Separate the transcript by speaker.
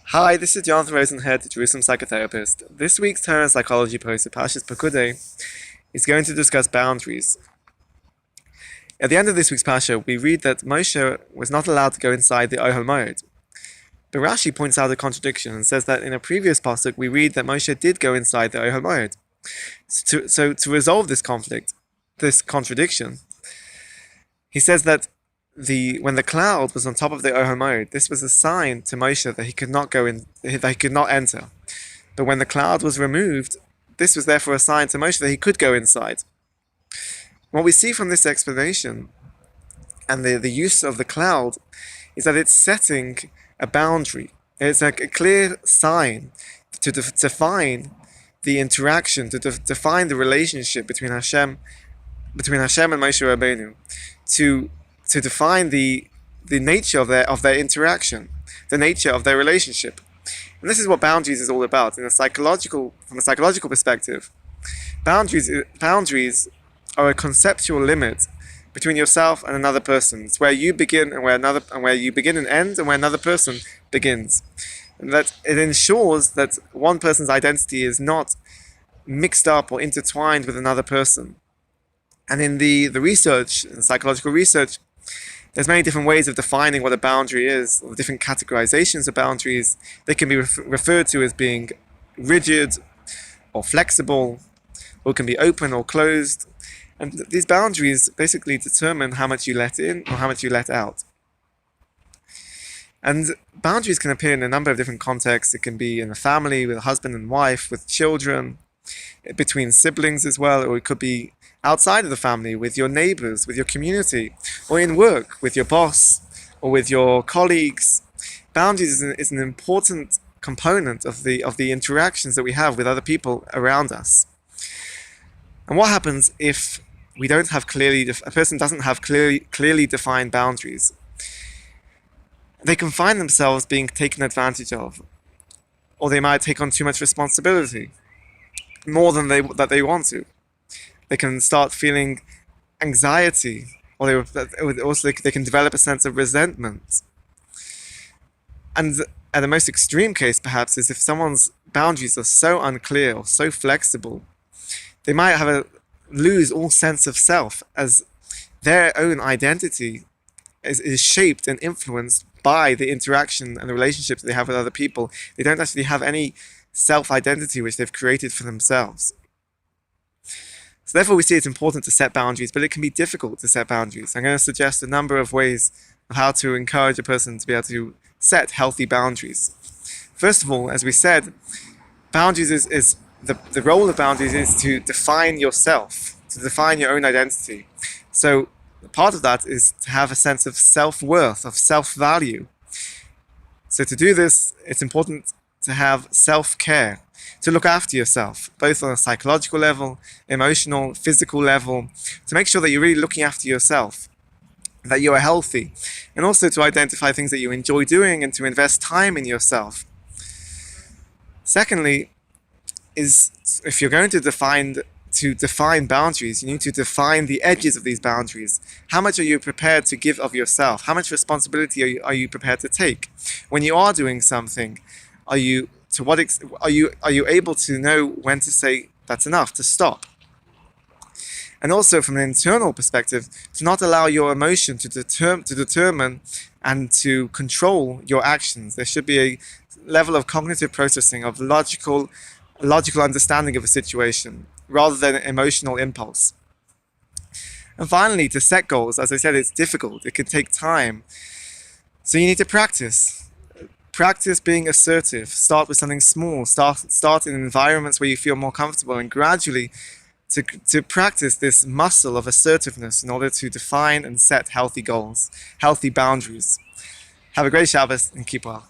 Speaker 1: Hi, this is Jonathan Rosenhead, Jerusalem psychotherapist. This week's Torah and Psychology post, Parshas Pekudei, is going to discuss boundaries. At the end of this week's Parsha, we read that Moshe was not allowed to go inside the Ohel Moed. But Rashi points out a contradiction and says that in a previous pasuk we read that Moshe did go inside the Ohel Moed. So to resolve this conflict, this contradiction, he says that when the cloud was on top of the Ohel Moed, this was a sign to Moshe that he could not go in, that he could not enter. But when the cloud was removed, this was therefore a sign to Moshe that he could go inside. What we see from this explanation and the use of the cloud is that it's setting a boundary. It's a clear sign to define the interaction, to define the relationship between Hashem and Moshe Rabbeinu, to define the nature of their interaction, the nature of their relationship. And this is what boundaries is all about. From a psychological perspective, boundaries are a conceptual limit between yourself and another person. It's where you begin and where you begin and end, and where another person begins. And that it ensures that one person's identity is not mixed up or intertwined with another person. And in the research, in psychological research, there's many different ways of defining what a boundary is, or different categorizations of boundaries. They can be referred to as being rigid or flexible, or can be open or closed. And these boundaries basically determine how much you let in or how much you let out. And boundaries can appear in a number of different contexts. It can be in a family, with a husband and wife, with children, between siblings as well, or it could be outside of the family, with your neighbors, with your community, or in work, with your boss, or with your colleagues. Boundaries is an important component of the interactions that we have with other people around us. And what happens if we don't have a person doesn't have clearly defined boundaries? They can find themselves being taken advantage of, or they might take on too much responsibility, more than they want to. They can start feeling anxiety, or they can develop a sense of resentment. And at the most extreme case, perhaps, is if someone's boundaries are so unclear or so flexible, they might lose all sense of self, as their own identity is shaped and influenced by the interaction and the relationships they have with other people. They don't actually have any self-identity which they've created for themselves. So therefore we see it's important to set boundaries, but it can be difficult to set boundaries. I'm going to suggest a number of ways of how to encourage a person to be able to set healthy boundaries. First of all, as we said, boundaries is the role of boundaries is to define yourself, to define your own identity. So part of that is to have a sense of self-worth, of self-value. So to do this, it's important to have self-care, to look after yourself, both on a psychological level, emotional, physical level, to make sure that you're really looking after yourself, that you are healthy, and also to identify things that you enjoy doing and to invest time in yourself. Secondly, is if you're going to define boundaries, you need to define the edges of these boundaries. How much are you prepared to give of yourself? How much responsibility are you prepared to take? When you are doing something, are you able to know when to say that's enough, to stop? And also from an internal perspective, to not allow your emotion to determine and to control your actions. There should be a level of cognitive processing, of logical understanding of a situation, rather than emotional impulse. And finally, to set goals, as I said, it's difficult. It can take time. So you need to practice. Practice being assertive. Start with something small. Start in environments where you feel more comfortable, and gradually to practice this muscle of assertiveness in order to define and set healthy goals, healthy boundaries. Have a great Shabbos and keep well.